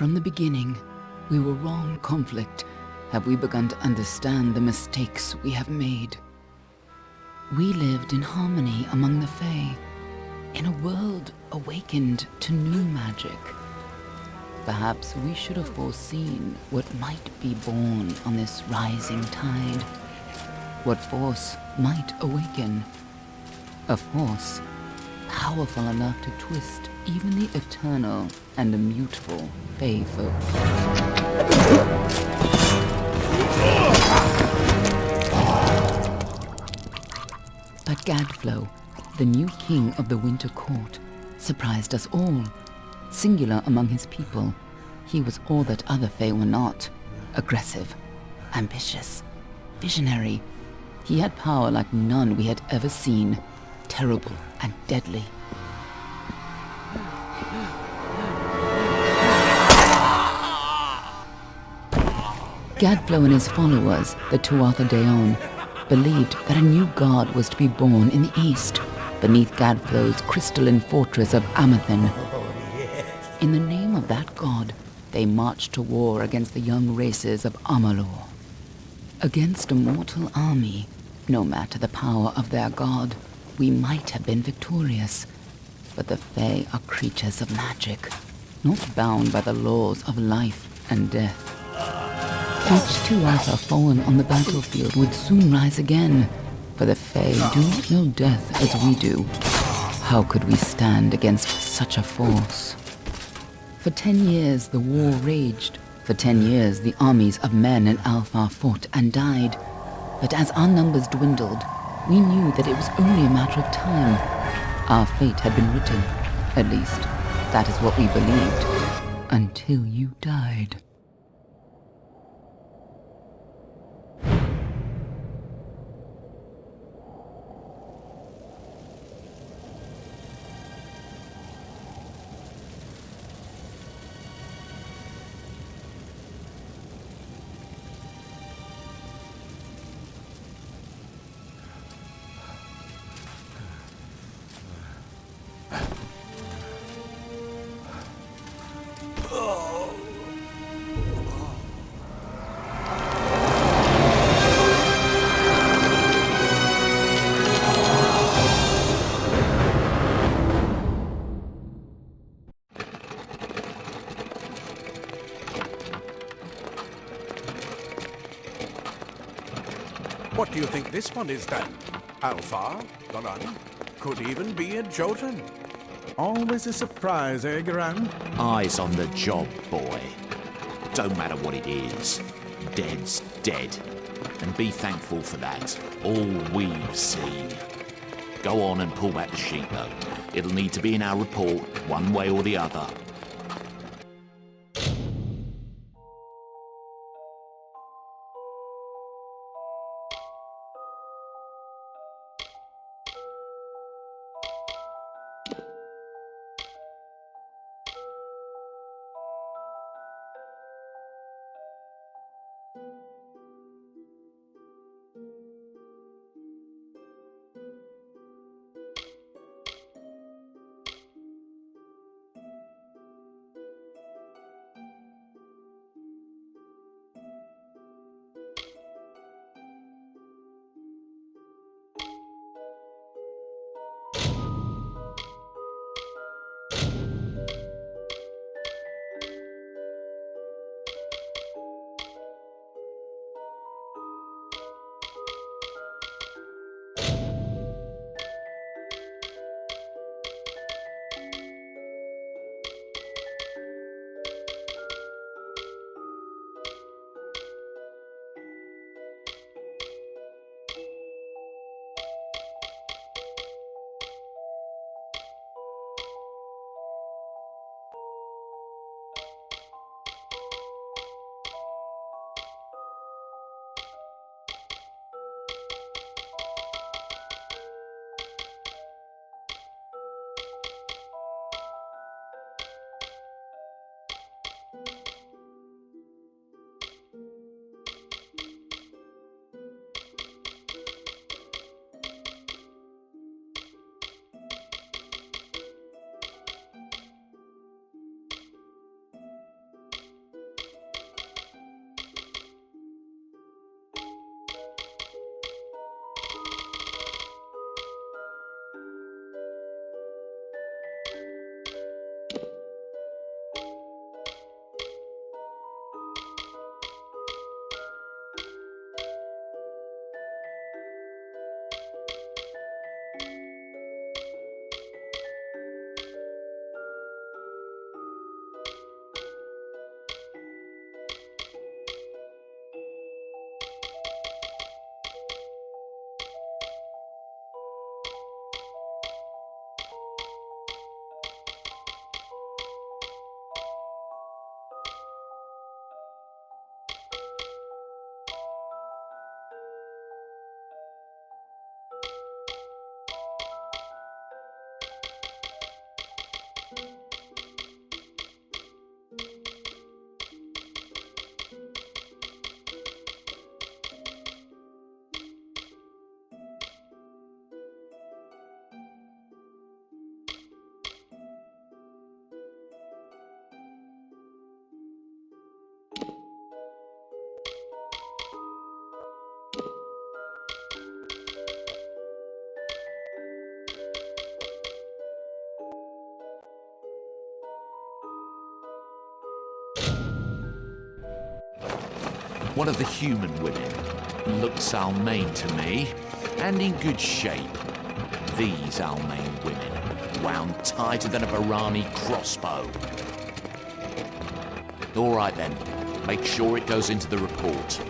From the beginning, we were wrong, conflict. Have we begun to understand the mistakes we have made? We lived in harmony among the Fae, in a world awakened to new magic. Perhaps we should have foreseen what might be born on this rising tide. What force might awaken. A force powerful enough to twist even the eternal and immutable Fae folk. But Gadflow, the new king of the Winter Court, surprised us all. Singular among his people, he was all that other Fae were not. Aggressive, ambitious, visionary. He had power like none we had ever seen, terrible and deadly. Gadflow and his followers, the Tuatha Deon, believed that a new god was to be born in the east, beneath Gadflow's crystalline fortress of Amathen. In the name of that god, they marched to war against the young races of Amalur. Against a mortal army, no matter the power of their god, we might have been victorious. But the Fae are creatures of magic, not bound by the laws of life and death. Each Tuatha fallen on the battlefield would soon rise again, for the Fae do not know death as we do. How could we stand against such a force? For 10 years the war raged. For 10 years the armies of Men and Alpha fought and died. But as our numbers dwindled, we knew that it was only a matter of time. Our fate had been written. At least, that is what we believed. Until you died. What do you think this one is then? Alpha? Garan? Could even be a Jotun. Always a surprise, eh, Garan? Eyes on the job, boy. Don't matter what it is. Dead's dead. And be thankful for that. All we've seen. Go on and pull back the sheet, though. It'll need to be in our report, one way or the other. one of the human women. Looks Almain to me, and in good shape. These Almain women, wound tighter than a Barani crossbow. All right then, make sure it goes into the report.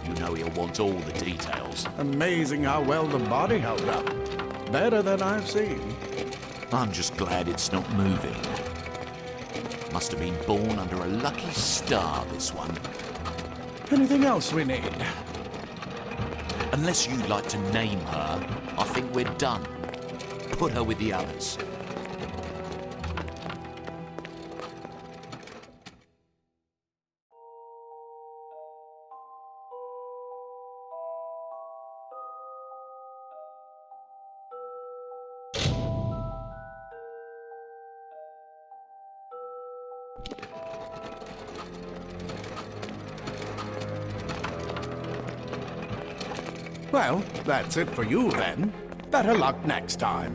You know he'll want all the details. Amazing how well the body held up. Better than I've seen. I'm just glad it's not moving. Must have been born under a lucky star, this one. Anything else we need? Unless you'd like to name her, I think we're done. Put her with the others. Well, that's it for you then. Better luck next time.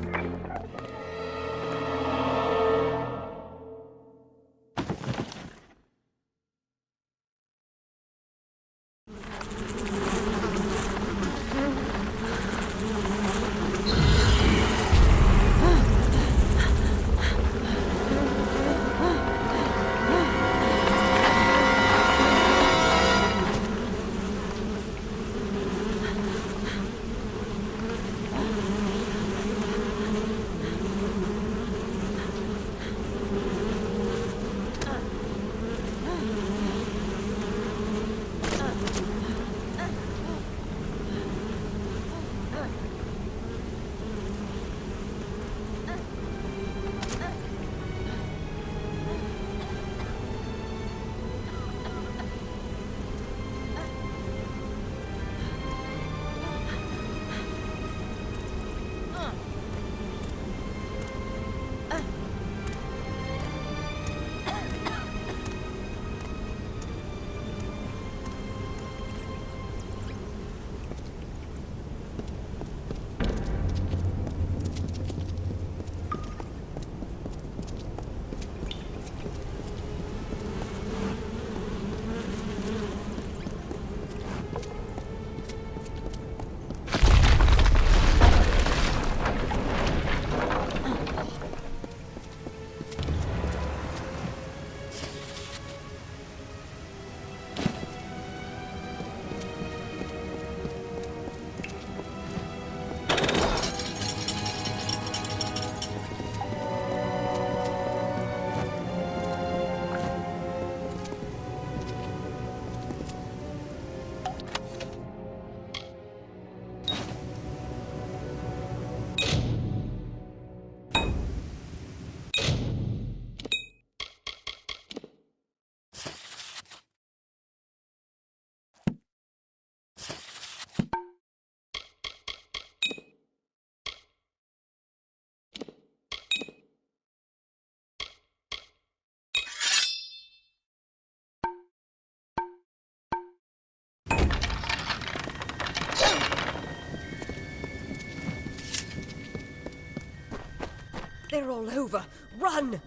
They're all over. Run!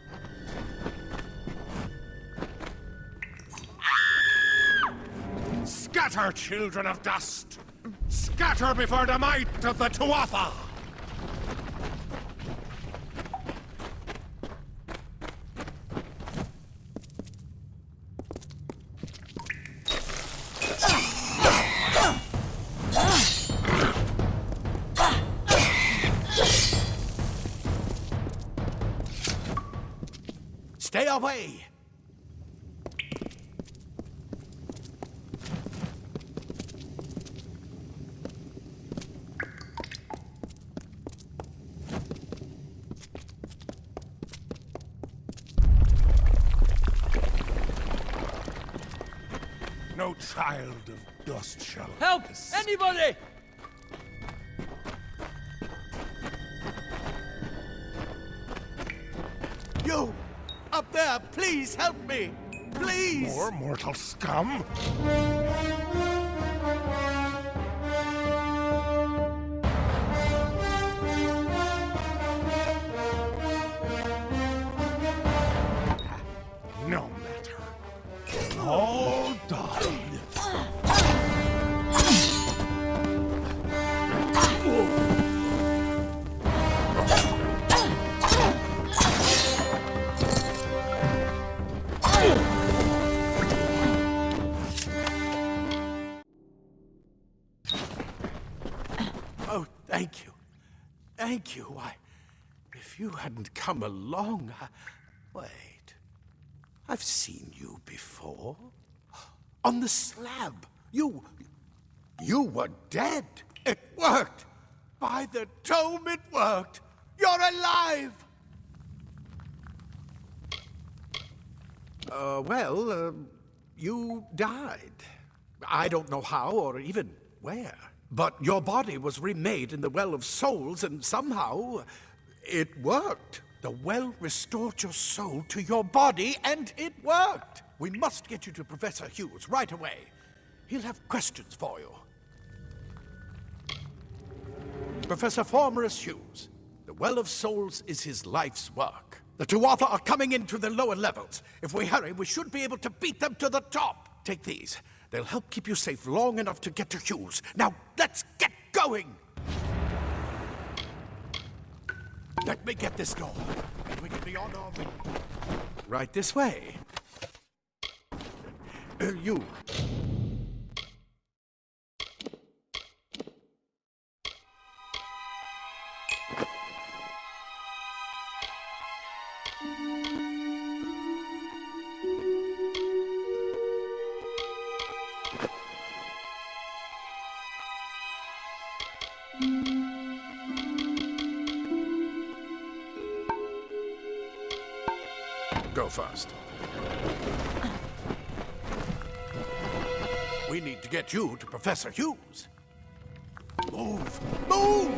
Scatter, children of dust! Scatter before the might of the Tuatha! Stay away! No child of dust shall... Help! Anybody! You! Up there, please help me! Please! More mortal scum? No matter. All die. Oh, thank you. Thank you. Why, if you hadn't come along, Wait. I've seen you before. On the slab. You were dead. It worked. By the dome, it worked. You're alive. You died. I don't know how or even where. But your body was remade in the Well of Souls, and somehow it worked. The well restored your soul to your body, and it worked. We must get you to Professor Hughes right away. He'll have questions for you. Professor Formorus Hughes, the Well of Souls is his life's work. The Tuatha are coming into the lower levels. If we hurry, we should be able to beat them to the top. Take these. They'll help keep you safe long enough to get to Hughes. Now, let's get going! Let me get this door, and we can be on our way. Right this way. You. Go first. We need to get you to Professor Hughes. Move! Move!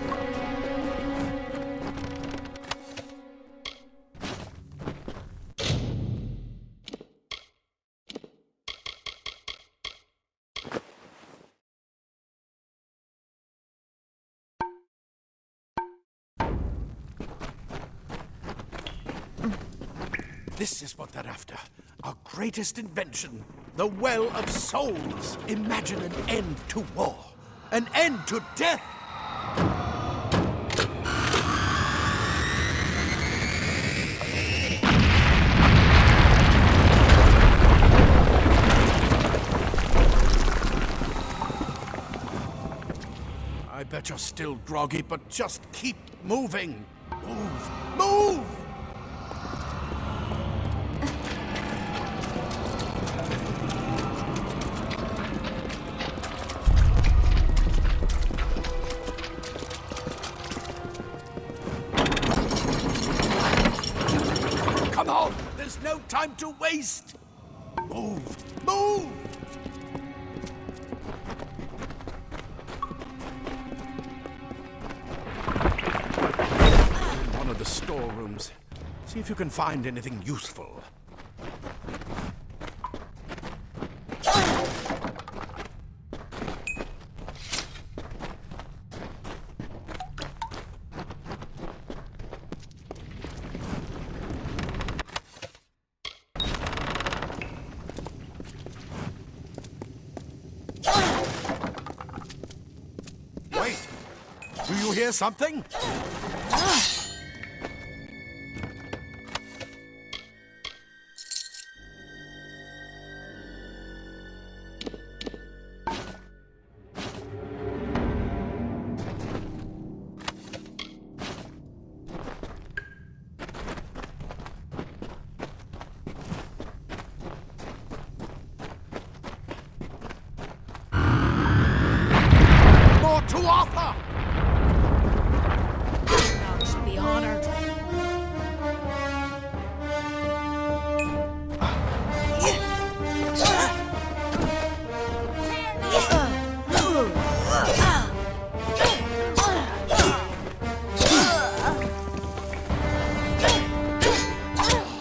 This is what they're after. Our greatest invention. The Well of Souls. Imagine an end to war. An end to death. I bet you're still groggy, but just keep moving. Move! Move! Come on! There's no time to waste! Move! Move! In one of the storerooms. See if you can find anything useful. Wait! Do you hear something? More Tuatha! Thou should be honored.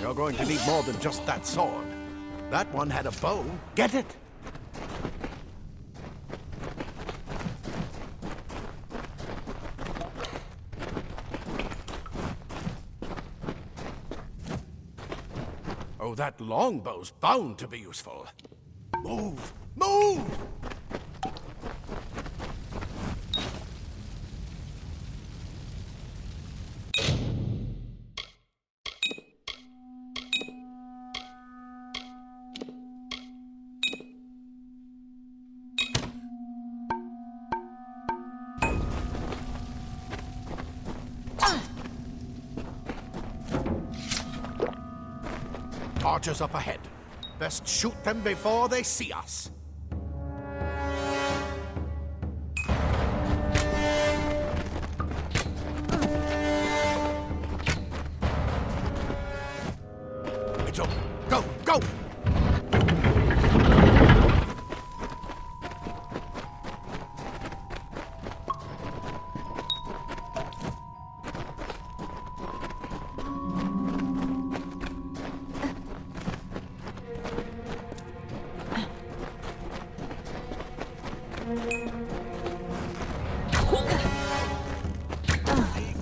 You're going to need more than just that sword. That one had a bow. Get it? Oh, that longbow's bound to be useful. Move! Move! archers up ahead. Best shoot them before they see us. It's open. Go, go!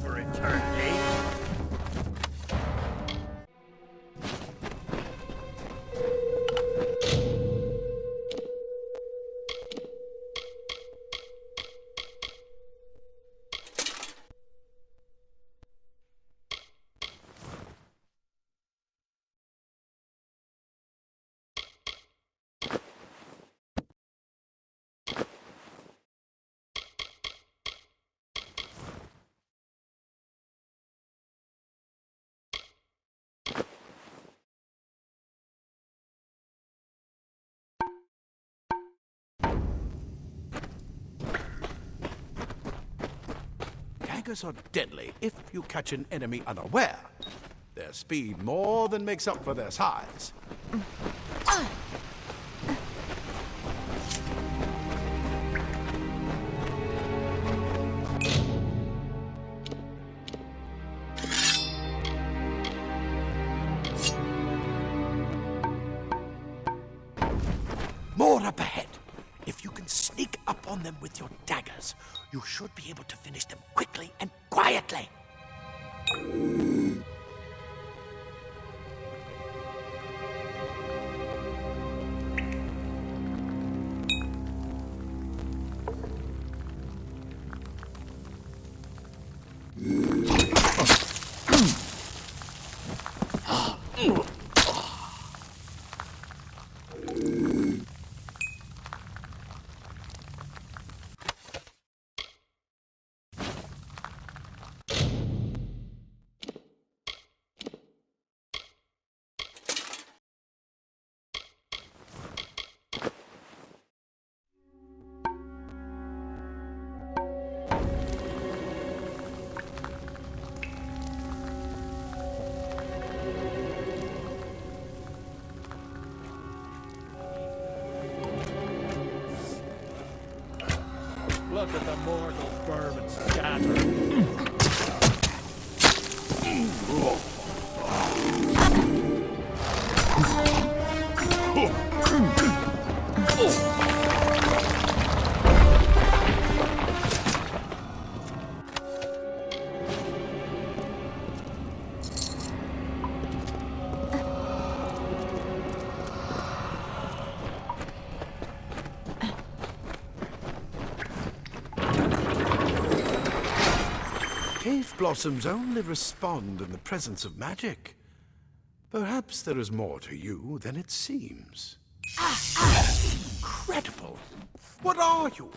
For eternity. Daggers are deadly if you catch an enemy unaware. Their speed more than makes up for their size. More up ahead. If you can sneak up on them with your daggers, you should be able to finish them quickly and quietly. Look at the mortals burn and scatter. Cave blossoms only respond in the presence of magic. Perhaps there is more to you than it seems. Incredible! What are you?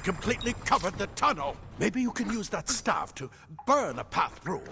Completely covered the tunnel. Maybe you can use that staff to burn a path through.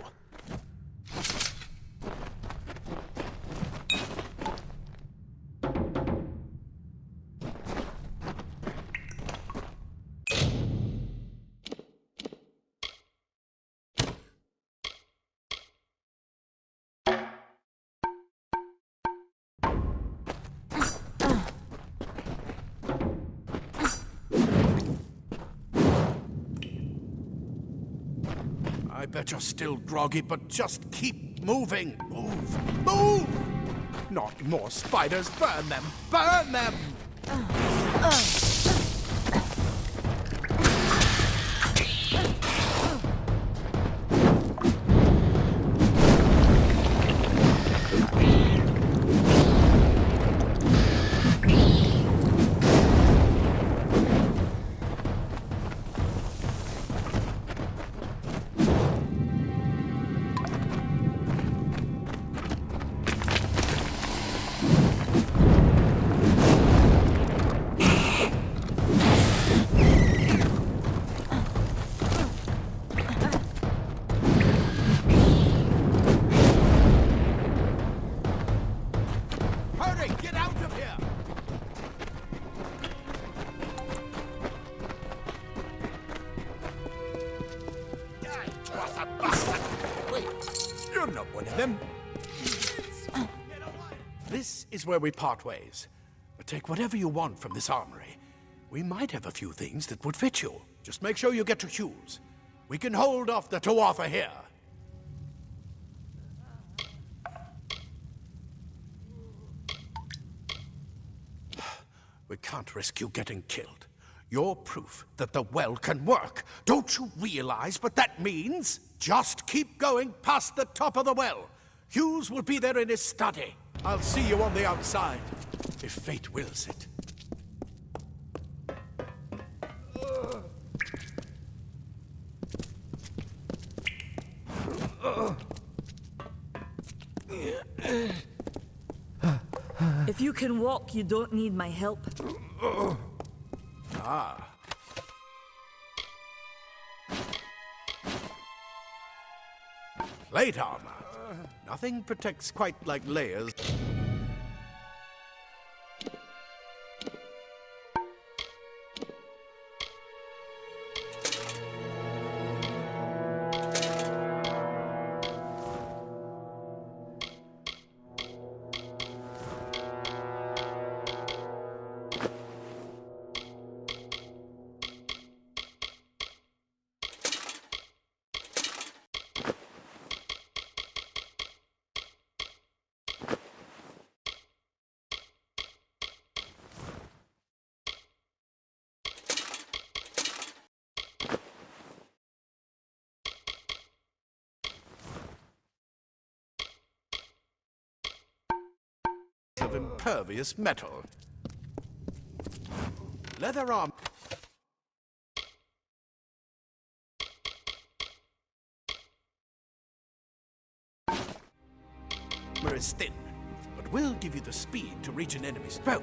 bet you're still groggy, but just keep moving. Move! Move! Not more spiders! Burn them! Burn them! You're not one of them. This is where we part ways. But take whatever you want from this armory. We might have a few things that would fit you. Just make sure you get to Hughes. We can hold off the Tuatha here. We can't risk you getting killed. You're proof that the well can work. Don't you realize what that means? Just keep going past the top of the well. Hughes will be there in his study. I'll see you on the outside, if fate wills it. If you can walk, you don't need my help. Ah. Plate armor. Nothing protects quite like layers. Of impervious metal. Leather arm. Armor is thin, but will give you the speed to reach an enemy's throat.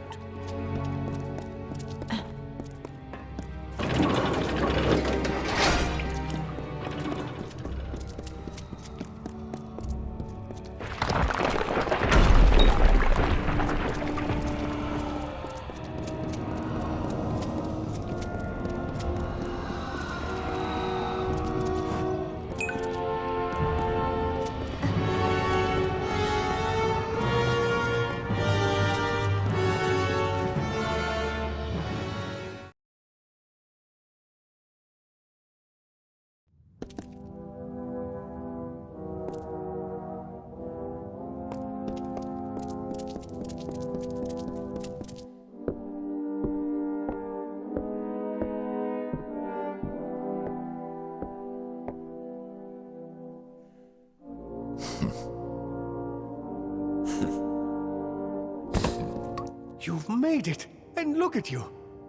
You've made it! And look at you!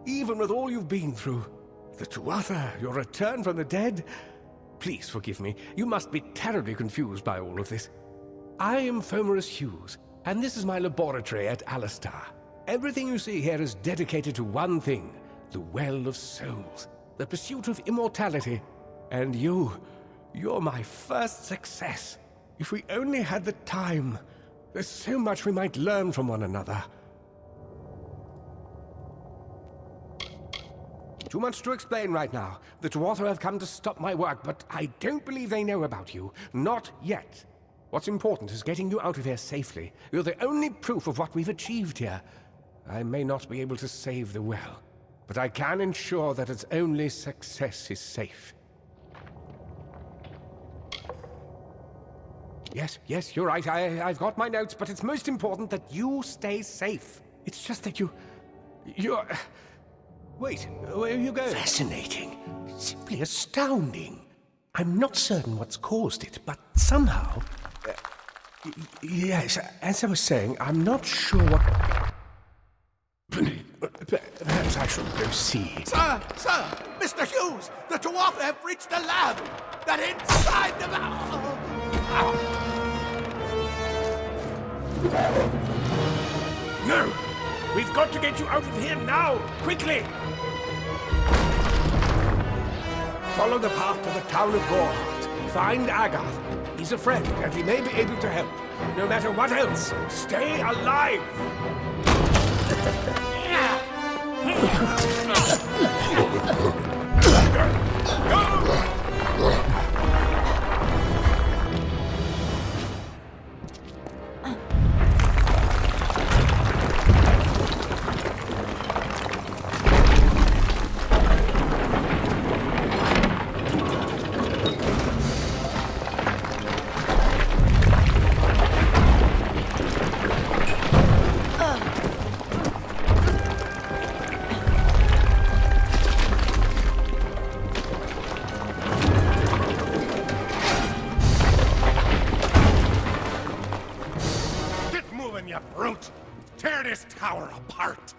Even with all you've been through. The Tuatha, your return from the dead. Please forgive me. You must be terribly confused by all of this. I am Fomerus Hughes, and this is my laboratory at Alistar. Everything you see here is dedicated to one thing, the Well of Souls, the pursuit of immortality. And you're my first success. If we only had the time, there's so much we might learn from one another. Too much to explain right now. The Tuatha have come to stop my work, but I don't believe they know about you. Not yet. What's important is getting you out of here safely. You're the only proof of what we've achieved here. I may not be able to save the well, but I can ensure that its only success is safe. Yes, you're right. I've got my notes, but it's most important that you stay safe. It's just that you're... Wait, where are you going? Fascinating. Simply astounding. I'm not certain what's caused it, but somehow... yes, as I was saying, I'm not sure what... Perhaps I should go see. Sir! Mr. Hughes! The Tuatha have reached the lab! They're inside the lab! No! We've got to get you out of here now! Quickly! Follow the path to the town of Gorhart. Find Agath. He's a friend, and he may be able to help. No matter what else, stay alive! You brute! Tear this tower apart!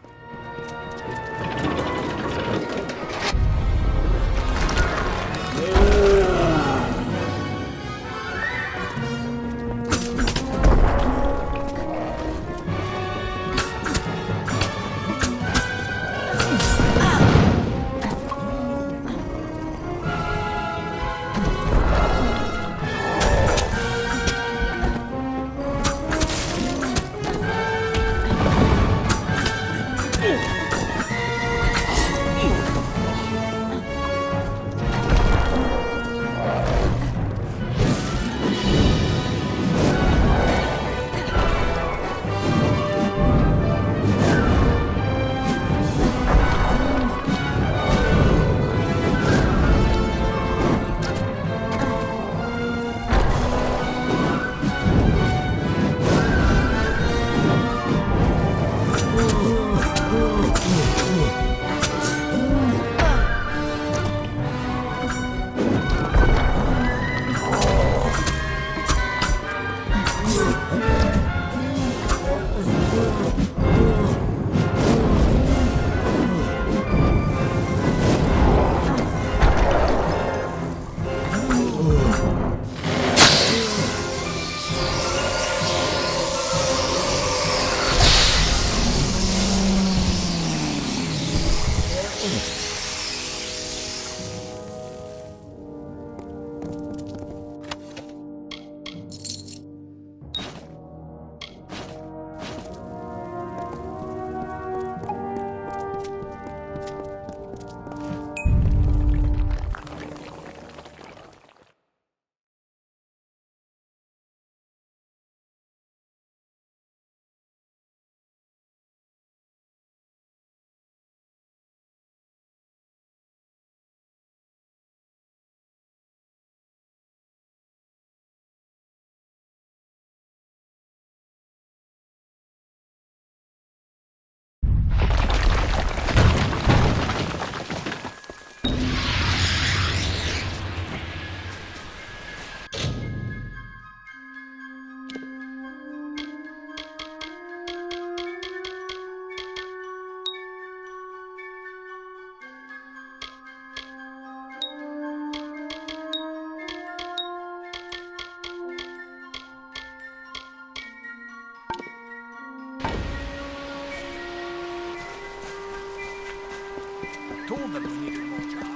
Told them we needed more jobs.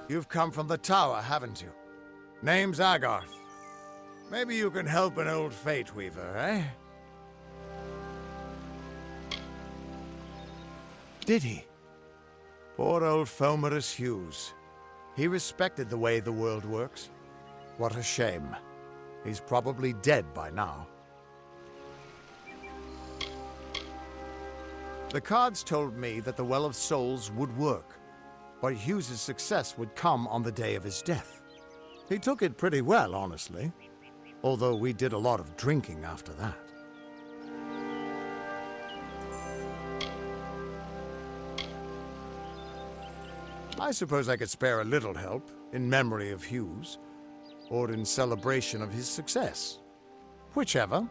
You've come from the tower, haven't you? Name's Agarth. Maybe you can help an old Fate Weaver, eh? Did he? Poor old Fomerus Hughes. He respected the way the world works. What a shame. He's probably dead by now. The cards told me that the Well of Souls would work, but Hughes's success would come on the day of his death. He took it pretty well, honestly, although we did a lot of drinking after that. I suppose I could spare a little help in memory of Hughes, or in celebration of his success. Whichever.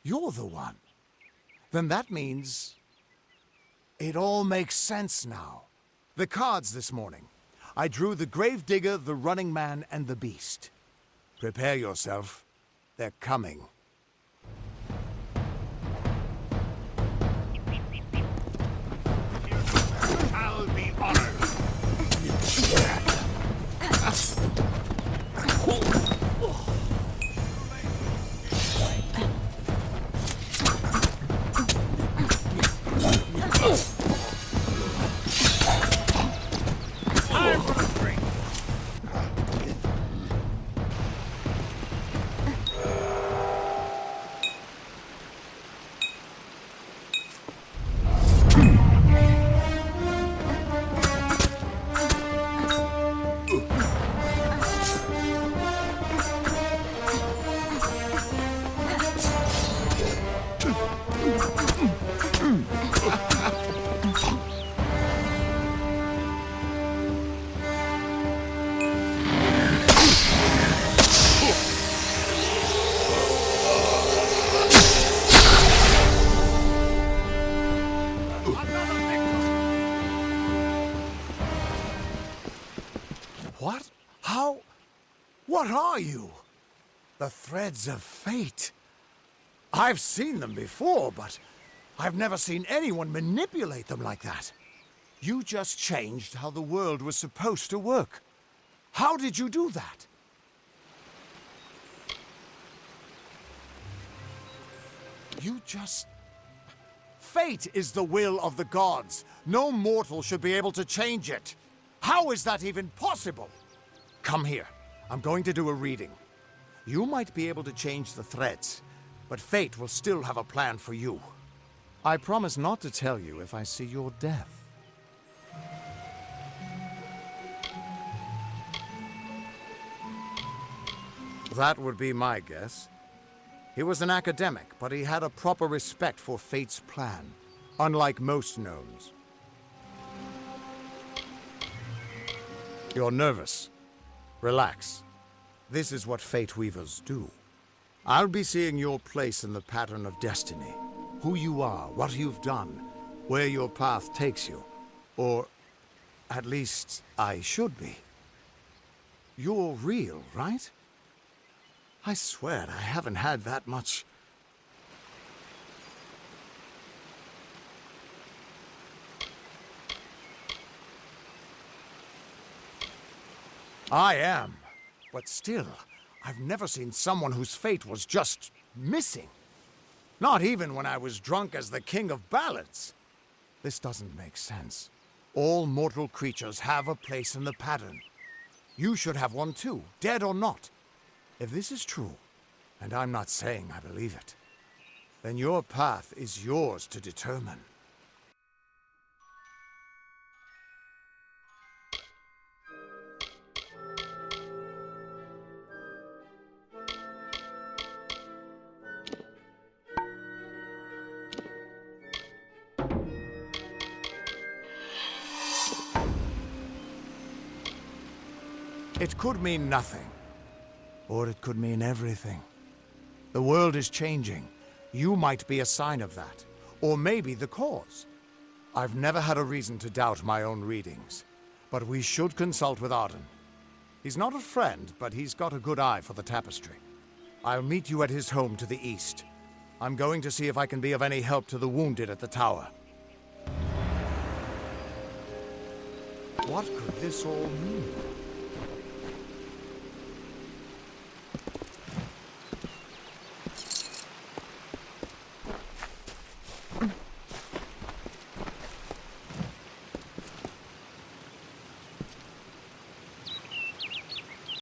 You're the one. Then that means... it all makes sense now. The cards this morning. I drew the Gravedigger, the Running Man, and the Beast. Prepare yourself. They're coming. I'll be honored. What? How? What are you? The threads of fate. I've seen them before, but I've never seen anyone manipulate them like that. You just changed how the world was supposed to work. How did you do that? You just... Fate is the will of the gods. No mortal should be able to change it. How is that even possible? Come here. I'm going to do a reading. You might be able to change the threads, but fate will still have a plan for you. I promise not to tell you if I see your death. That would be my guess. He was an academic, but he had a proper respect for fate's plan, unlike most gnomes. You're nervous. Relax. This is what Fate Weavers do. I'll be seeing your place in the pattern of destiny. Who you are, what you've done, where your path takes you. Or, at least, I should be. You're real, right? I swear I haven't had that much... I am. But still, I've never seen someone whose fate was just missing. Not even when I was drunk as the King of Ballads. This doesn't make sense. All mortal creatures have a place in the pattern. You should have one too, dead or not. If this is true, and I'm not saying I believe it, then your path is yours to determine. It could mean nothing, or it could mean everything. The world is changing. You might be a sign of that, or maybe the cause. I've never had a reason to doubt my own readings, but we should consult with Arden. He's not a friend, but he's got a good eye for the tapestry. I'll meet you at his home to the east. I'm going to see if I can be of any help to the wounded at the tower. What could this all mean?